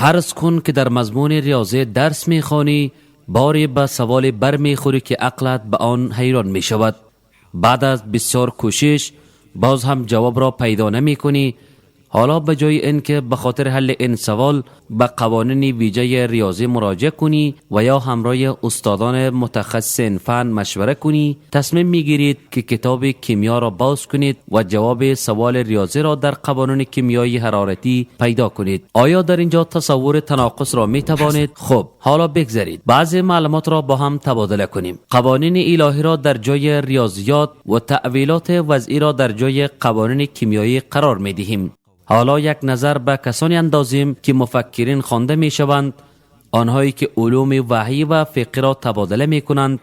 فرض کن که در مضمون ریاضی درس میخوانی، باری به سوال بر میخوری که عقلت به آن حیران میشود. بعد از بسیار کوشش باز هم جواب را پیدا نمی کنی. حالا به جای اینکه به خاطر حل این سوال به قوانین ویژه ریاضی مراجعه کنی و یا همراه استادان متخصص این فن مشوره کنی، تصمیم میگیرید که کتاب کیمیا را باز کنید و جواب سوال ریاضی را در قوانین کیمیایی حرارتی پیدا کنید. آیا در اینجا تصور تناقض را می توانید؟ خب حالا بگذارید بعضی معلومات را با هم تبادله کنیم. قوانین الهی را در جای ریاضیات و تعویلات وضعی را در جای قوانین کیمیایی قرار می دهیم. حالا یک نظر به کسانی اندازیم که مفکرین خوانده می شوند، آنهایی که علوم وحی و فقه را تبادله می کنند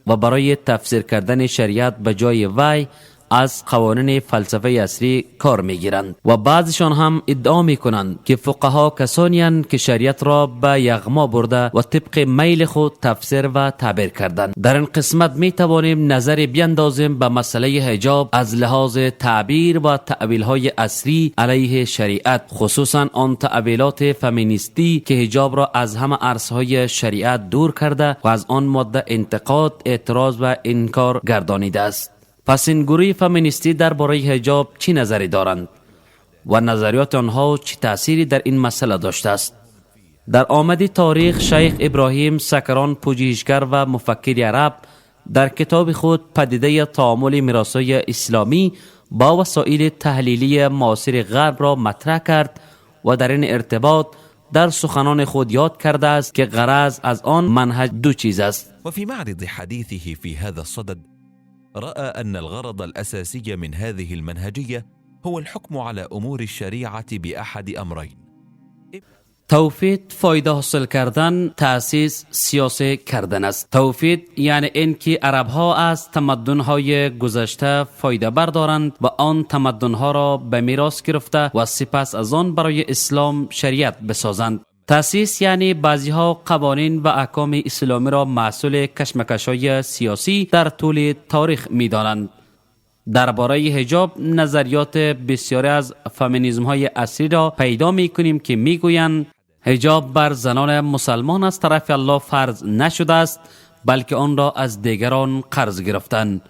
و برای تفسیر کردن شریعت به جای وحی از قوانین فلسفه عصری کار می گیرند و بعضشان هم ادعا می کنند که فقها کسانی اند که شریعت را به یغما برده و طبق میل خود تفسیر و تعبیر کردند. در این قسمت می توانیم نظری بیندازیم به مسئله حجاب از لحاظ تعبیر و تعویل های عصری علیه شریعت، خصوصا آن تعویلات فمینیستی که حجاب را از همه عرصه‌های شریعت دور کرده و از آن ماده انتقاد، اعتراض و انکار گردانیده است. پس این گروه فمینیستی درباره حجاب چی نظری دارند و نظریات آنها چه تأثیری در این مسئله داشته است؟ در آمد تاریخ شیخ ابراهیم سکران، پژوهشگر و مفکر عرب، در کتاب خود پدیده تعامل میراثی اسلامی با وسایل تحلیلی معاصر غرب را مطرح کرد و در این ارتباط در سخنان خود یاد کرده است که غرض از آن منهج دو چیز است. و فی معرض حدیثه فی هذا الصدد رأى أن الغرض الأساسي من هذه المنهجية هو الحكم على أمور الشريعة بأحد أمرين: توحید فایده حاصل کردن، تأسیس سیاسی کردن است. توحید یعنی اینکه عرب ها از تمدن های گذشته فایده بردارند و آن تمدن ها را به میراث گرفته و سپس از آن برای اسلام شریعت بسازند. تأسیس یعنی بعضی ها قوانین و احکام اسلامی را محصول کشمکش‌های سیاسی در طول تاریخ می‌دانند. درباره حجاب نظریات بسیاری از فمینیسم های عصری را پیدا می‌کنیم که می‌گویند حجاب بر زنان مسلمان از طرف الله فرض نشده است، بلکه آن را از دیگران قرض گرفتند.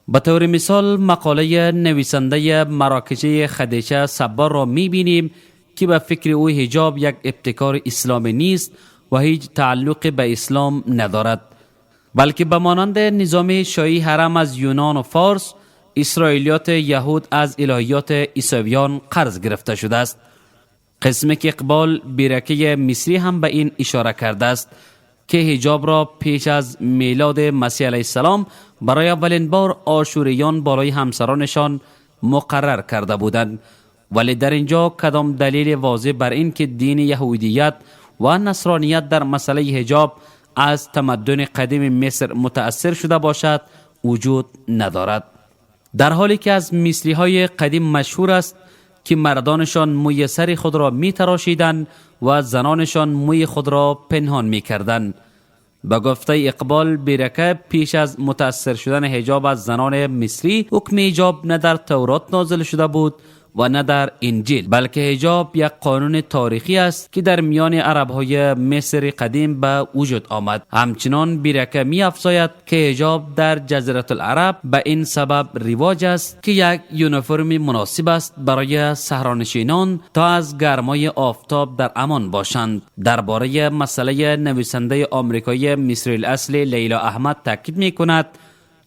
به طور مثال مقاله نویسنده مراکشی خدیجه صبار را می‌بینیم که به فکر او حجاب یک ابتکار اسلامی نیست و هیچ تعلق به اسلام ندارد، بلکه به مانند نظام شاهی حرم از یونان و فارس، اسرائیلیات یهود از الهیات عیسویان قرض گرفته شده است. قسم که اقبال بیرکه مصری هم به این اشاره کرده است که حجاب را پیش از میلاد مسیح علیه السلام برای اولین بار آشوریان بالای همسرانشان مقرر کرده بودند، ولی در اینجا کدام دلیل واضح بر این که دین یهودیت و نصرانیت در مسئله حجاب از تمدن قدیم مصر متأثر شده باشد وجود ندارد، در حالی که از مصری های قدیم مشهور است که مردانشان موی سر خود را می تراشیدند و زنانشان موی خود را پنهان می کردند. به گفته اقبال بیرکه پیش از متأثر شدن حجاب از زنان مصری، حکم حجاب نه در تورات نازل شده بود و نه در انجیل، بلکه حجاب یک قانون تاریخی است که در میان عرب‌های مصر قدیم به وجود آمد. همچنان بیرکه می افزاید که حجاب در جزیره العرب به این سبب رواج است که یک یونیفرم مناسب است برای صحرانشینان تا از گرمای آفتاب در امان باشند. درباره مسئله نویسنده آمریکایی مصری الاصل لیلا احمد تاکید می کند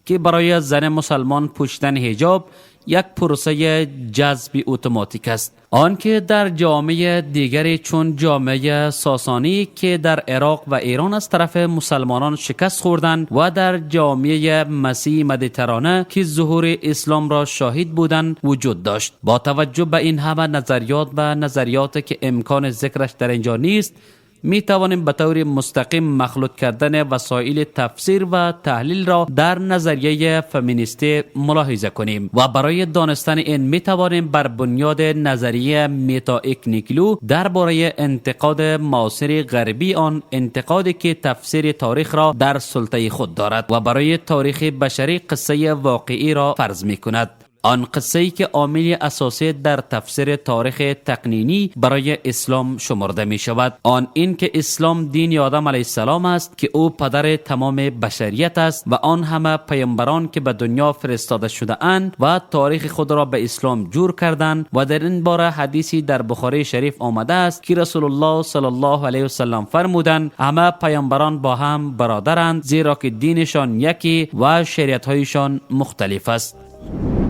که برای زن مسلمان پوشیدن حجاب یک پروسه جذب اتوماتیک است، آنکه در جامعه دیگری چون جامعه ساسانی که در عراق و ایران از طرف مسلمانان شکست خوردند و در جامعه مسیحی مدیترانه که ظهور اسلام را شاهد بودند وجود داشت. با توجه به این همه نظریات و نظریات که امکان ذکرش در اینجا نیست، می توانیم به طور مستقیم مخلوط کردن وسایل تفسیر و تحلیل را در نظریه فمینیستی ملاحظه کنیم و برای دانستن این می توانیم بر بنیاد نظریه میتا اکنیکلو درباره انتقاد معاصر غربی آن، انتقادی که تفسیر تاریخ را در سلطه خود دارد و برای تاریخ بشری قصه واقعی را فرض می کند. آن قصه‌ای که عامل اساسی در تفسیر تاریخ تقنینی برای اسلام شمرده می شود، آن این که اسلام دین آدم علیه السلام است که او پدر تمام بشریت است و آن همه پیامبران که به دنیا فرستاده شده اند و تاریخ خود را به اسلام جور کردند. و در این باره حدیثی در بخاری شریف آمده است که رسول الله صلی الله علیه و سلم فرمودند همه پیامبران با هم برادرند، زیرا که دینشان یکی و شریعت‌هایشان مختلف است.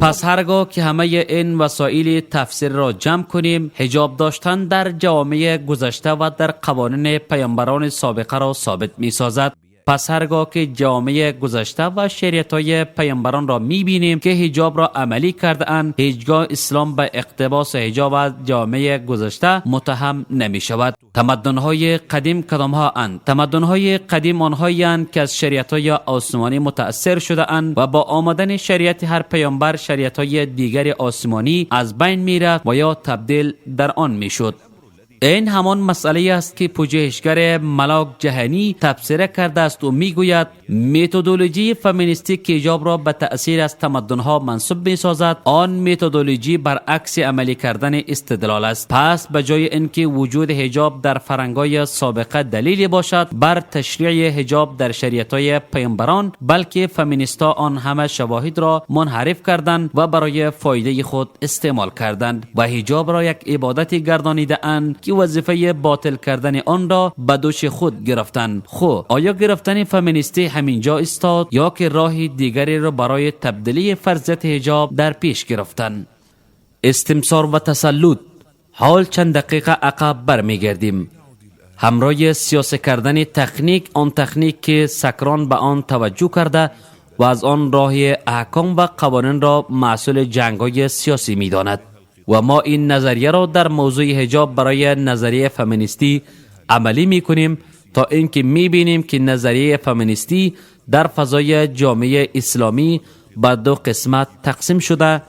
پس هرگاه که همه این وسایل تفسیر را جمع کنیم، حجاب داشتن در جوامع گذشته و در قوانین پیامبران سابقه را ثابت می سازد. پس هرگاه که جامعه گذشته و شریعت‌های پیامبران را می‌بینیم که حجاب را عملی کرده اند، هیچگاه اسلام به اقتباس حجاب از جامعه گذشته متهم نمی‌شود. تمدن‌های قدیم کدام‌ها اند؟ تمدن‌های قدیم آنهایی اند که از شریعت‌های آسمانی متأثر شده اند و با آمدن شریعت هر پیامبر شریعت‌های دیگر آسمانی از بین می‌رفت و یا تبدیل در آن می‌شد. این همان مسئله است که پژوهشگر ملاک جهانی تفسیر کرده است و میگوید متدولوژی فمینیستی که حجاب را به تأثیر از تمدن‌ها منسوب می‌سازد، آن متدولوژی برعکس عملی کردن استدلال است. پس به جای اینکه وجود حجاب در فرهنگ‌های سابقه دلیلی باشد بر تشریع حجاب در شریعت‌های پیامبران، بلکه فمینیست‌ها آن همه شواهد را منحرف کردند و برای فایده خود استعمال کردند و حجاب را یک عبادت گردانیده اند که وظیفه باطل کردن آن را به دوش خود گرفتند. خب آیا گرفتن فمینیستی همینجا استاد یا که راه دیگری را برای تبدیلی فرضیت حجاب در پیش گرفتند؟ استمسار و تسلط. حال چند دقیقه عقب برمیگردیم. همراه سیاسی کردن تکنیک، آن تکنیک که سکران به آن توجه کرده و از آن راه احکام و قوانین را مسئول جنگ‌های سیاسی می‌داند. و ما این نظریه را در موضوع حجاب برای نظریه فمینیستی عملی می‌کنیم تا اینکه می‌بینیم که نظریه فمینیستی در فضای جامعه اسلامی به دو قسمت تقسیم شده.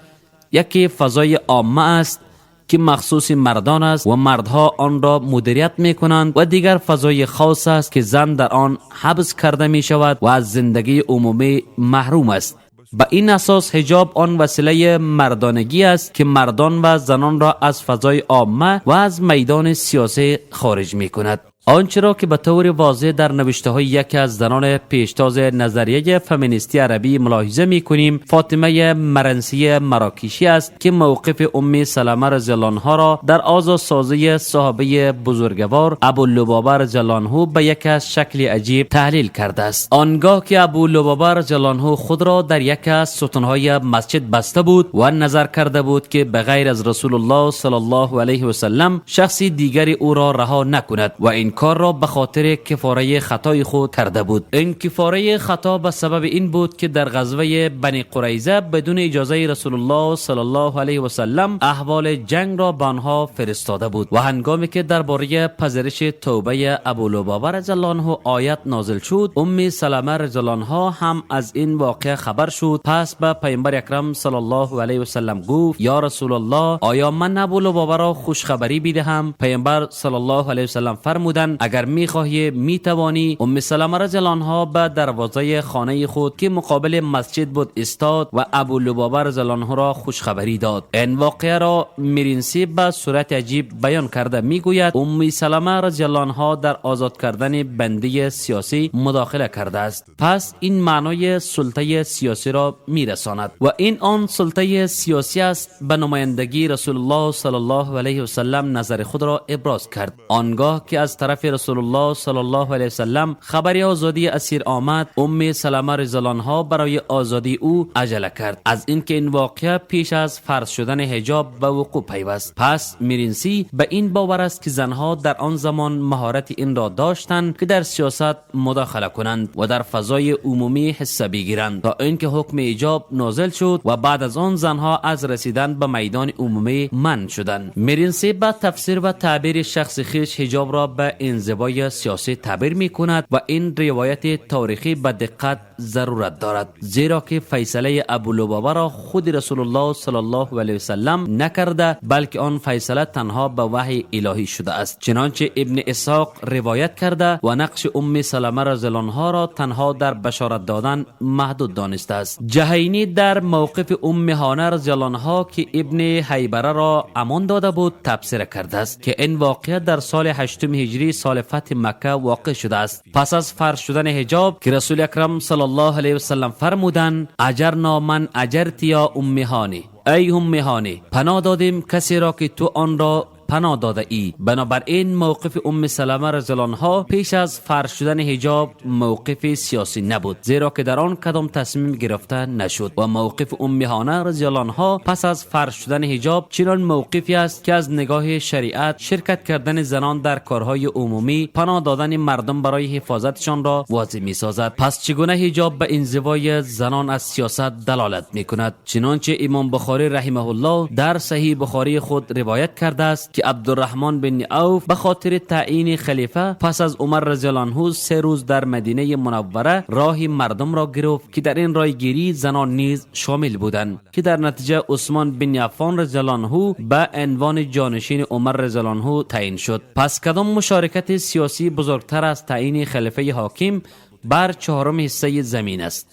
یکی فضای عامه است که مخصوص مردان است و مردها آن را مدیریت می‌کنند و دیگر فضای خاص است که زن در آن حبس کرده می‌شود و از زندگی عمومی محروم است. به این اساس حجاب آن وسیله مردانگی است که مردان و زنان را از فضای عامه و از میدان سیاسی خارج می کند. آنچه را که به طور واضح در نوشته های یکی از زنان پیشتاز نظریه فمینیستی عربی ملاحظه می کنیم، فاطمه مرنسی مراکشی است که موقف ام سلمه رضی الله عنها را در آزادسازی صحابه بزرگوار ابولبابه رضی الله عنه به یک از شکل عجیب تحلیل کرده است. آنگاه که ابولبابه رضی الله عنه خود را در یک از ستونهای مسجد بسته بود و نظر کرده بود که بغیر از رسول الله صلی الله علیه و سلم شخصی دیگری او را رها نکند و این کار را به خاطر کفاره خطای خود کرده بود. این کفاره خطا به سبب این بود که در غزوه بنی قریظه بدون اجازه رسول الله صلی الله علیه و سلم احوال جنگ را به آنها فرستاده بود و هنگامی که درباره پذیرش توبه ابولبابه رضی الله عنه آیت نازل شد، ام سلمه رضی الله عنها هم از این واقعه خبر شد. پس به پیامبر اکرم صلی الله علیه و سلم گفت یا رسول الله، آیا من ابولبابه را خوش خبری بدهم؟ پیامبر صلی الله علیه و سلم فرمودند اگر میخواهی میتوانی. ام سلمه رضی الله عنها به دروازه خانه خود که مقابل مسجد بود ایستاد و ابولبابه رضی الله عنه را خوشخبری داد. این واقعه را میرینسی به صورت عجیب بیان کرده میگوید ام سلمه رضی الله عنها در آزاد کردن بنده سیاسی مداخله کرده است. پس این معنای سلطه سیاسی را میرساند و این آن سلطه سیاسی است. به نمایندگی رسول الله صلی الله علیه و سلم نظر خود را ابراز کرد. آنگاه که از طرف رسول الله صلی الله علیه و سلم خبری آزادی اسیر آمد، ام سلمه رضی الله عنها برای آزادی او عجله کرد، از اینکه این واقعه پیش از فرض شدن حجاب به وقوع پیوست. پس میرینسی به این باور است که زنها در آن زمان مهارت این را داشتند که در سیاست مداخله کنند و در فضای عمومی حصه بگیرند تا اینکه حکم حجاب نازل شد و بعد از آن زنها از رسیدن به میدان عمومی منع شدند. میرینسی به تفسیر و تعبیر شخص خویش حجاب را به انزوای سیاسی تعبیر می کند و این روایت تاریخی به دقت ضرورت دارد، زیرا که فیصله ابولبابه را خود رسول الله صلی الله علیه و سلم نکرده، بلکه آن فیصله تنها به وحی الهی شده است. چنانچه ابن اسحاق روایت کرده و نقش ام سلمه رضی الله عنها را تنها در بشارت دادن محدود دانسته است. جهینی در موقف ام هانه رضی الله عنها که ابن حیبره را امان داده بود تفسیر کرده است که این واقعه در سال 8 هجری سال فتح مکه واقع شده است. پس از فرض شدن حجاب که رسول اکرم صلی الله علیه و سلم فرمودند اجرنا من اجرت یا ام هانه، ای ام هانه پناه دادیم کسی را که تو آن را پناه داده ای. بنابراین موقف ام سلمه رضی الله عنها پیش از فرض شدن حجاب موقف سیاسی نبود، زیرا که در آن کدام تصمیم گرفته نشد، و موقف ام هانه رضی الله عنها پس از فرض شدن حجاب چنان موقفی است که از نگاه شریعت شرکت کردن زنان در کارهای عمومی، پناه دادن مردم برای حفاظتشان را واضح می سازد. پس چگونه حجاب به انزوای زنان از سیاست دلالت می کند؟ چنانچه امام بخاری رحمه الله در صحیح بخاری خود روایت کرده است که عبدالرحمن بن عوف به خاطر تعیین خلیفه پس از عمر رضی الله عنه 3 روز در مدینه منوره راه مردم را گرفت که در این راهگیری زنان نیز شامل بودند، که در نتیجه عثمان بن عفان رضی الله عنه به عنوان جانشین عمر رضی الله عنه تعیین شد. پس کدام مشارکت سیاسی بزرگتر از تعیین خلیفه حاکم بر 4 حصه زمین است؟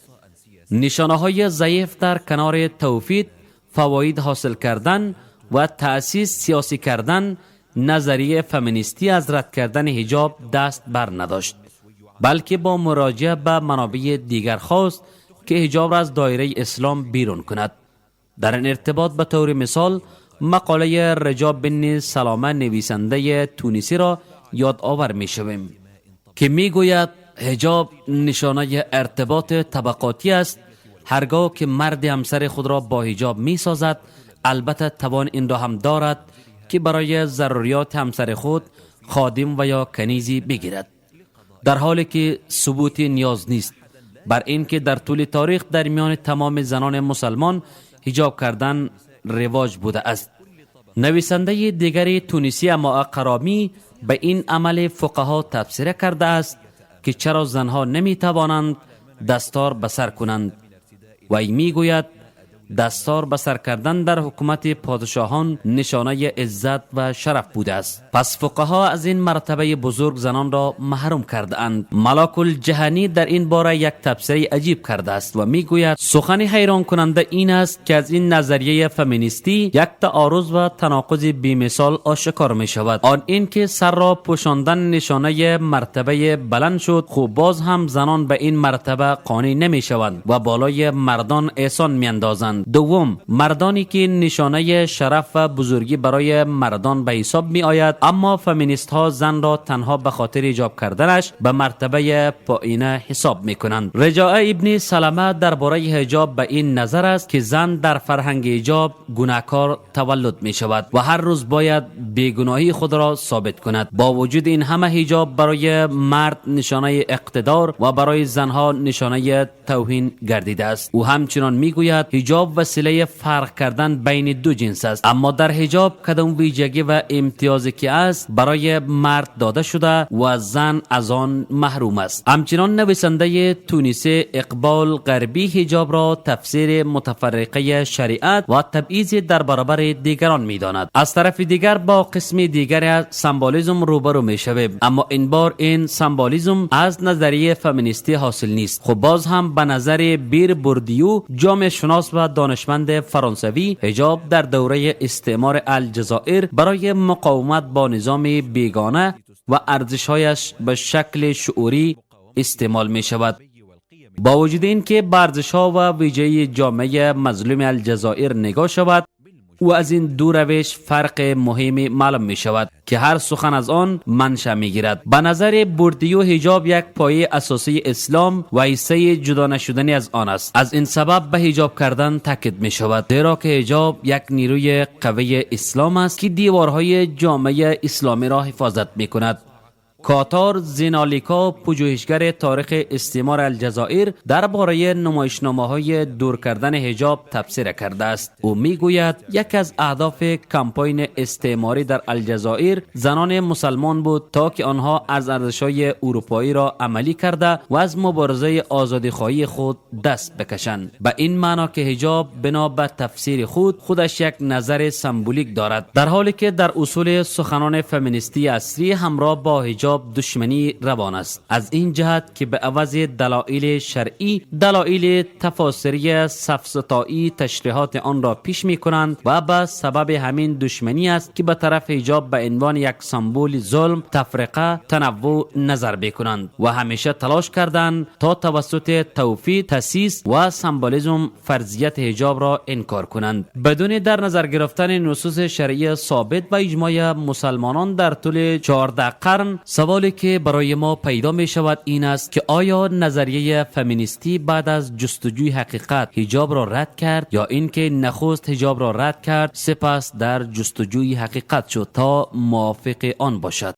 نشانه های ضعیف در کنار توحید، فواید حاصل کردن و تأسیس سیاسی کردن، نظریه فمینیستی از رد کردن حجاب دست بر نداشت، بلکه با مراجعه به منابع دیگر خواست که حجاب را از دایره اسلام بیرون کند. در این ارتباط به طور مثال مقاله رجا بن سلامه نویسنده تونسی را یاد آور می شویم که می گوید حجاب نشانه ارتباط طبقاتی است. هرگاه که مرد همسر خود را با حجاب می سازد، البته توان این را هم دارد که برای ضروریات همسر خود خادم و یا کنیزی بگیرد، در حالی که ثبوت نیاز نیست بر این که در طول تاریخ در میان تمام زنان مسلمان حجاب کردن رواج بوده است. نویسنده دیگری تونسی اما قرامی به این عمل فقها تفسیر کرده است که چرا زنها نمی توانند دستار بسر کنند و ای می گوید دستار بسر کردن در حکومت پادشاهان نشانه عزت و شرف بوده است. پس فقها از این مرتبه بزرگ زنان را محروم کرده اند. ملاک الجهانی در این باره یک تفسیر عجیب کرده است و می گوید سخن حیران کننده این است که از این نظریه فمینیستی یک تعارض و تناقض بی‌مثال آشکار می شود. آن این که سر را پوشاندن نشانه مرتبه بلند شد، خوب باز هم زنان به این مرتبه قانع نمی شوند و بالای مردان احسان می اندازند. دوم، مردانی که نشانه شرف و بزرگی برای مردان به حساب می آید، اما فمینیست ها زن را تنها به خاطر حجاب کردنش به مرتبه پایینه حساب می کنند. رجاء ابن سلمه درباره حجاب به این نظر است که زن در فرهنگ حجاب گناهکار تولد می شود و هر روز باید بیگناهی خود را ثابت کند. با وجود این همه حجاب برای مرد نشانه اقتدار و برای زنها نشانه توهین گردیده است. او همچنان می گوید حجاب وسیله فرق کردن بین دو جنس است، اما در حجاب کدام ویژگی و امتیازی که است برای مرد داده شده و زن از آن محروم است. همچنان نویسنده تونسی اقبال غربی حجاب را تفسیر متفرقه شریعت و تبعیض در برابر دیگران می داند. از طرف دیگر با قسم دیگر از سمبولیسم روبرو می شویم، اما این بار این سمبولیسم از نظریه فمینیستی حاصل نیست. خب باز هم به نظر بیر بوردیو، جامعه شناس و دانشمند فرانسوی، حجاب در دوره استعمار الجزایر برای مقاومت با نظام بیگانه و ارزش‌هایش به شکل شعوری استعمال می شود. با وجود این که به ارزش‌ها و ویژگی جامعه مظلوم الجزایر نگاه شود، و از این دو روش فرق مهمی معلوم می شود که هر سخن از آن منشأ می گیرد. به نظر بوردیو حجاب یک پایه اساسی اسلام و حصه جدا نشدنی از آن است. از این سبب به حجاب کردن تاکید می شود، زیرا که حجاب یک نیروی قوی اسلام است که دیوارهای جامعه اسلامی را حفاظت می کند. کاتار زینالیکا، پژوهشگر تاریخ استعمار الجزایر، درباره نمایشنامه‌های دور کردن حجاب تبصره کرده است. او میگوید یک از اهداف کمپاین استعماری در الجزایر زنان مسلمان بود تا که آنها از ارزش‌های اروپایی را عملی کرده و از مبارزه آزادی‌خواهی خود دست بکشند. به این معنا که حجاب بنا به تفسیر خودش یک نظر سمبولیک دارد، در حالی که در اصول سخنان فمینیستی عصری همراه با حجاب دشمنی روان است. از این جهت که به عوض دلایل شرعی، دلایل تفاسیری سفسطایی تشریحات آن را پیش می کنند و به سبب همین دشمنی است که به طرف حجاب به عنوان یک سمبول ظلم، تفرقه، تنوع نظر بکنند و همیشه تلاش کردند تا توسط توفید، تاسیس و سمبولیسم فرضیت حجاب را انکار کنند. بدون در نظر گرفتن نصوص شرعی ثابت و اجماع مسلمانان در طول 14 قرن، سوالی که برای ما پیدا می شود این است که آیا نظریه فمینیستی بعد از جستجوی حقیقت حجاب را رد کرد یا اینکه نخست حجاب را رد کرد سپس در جستجوی حقیقت شد تا موافق آن باشد؟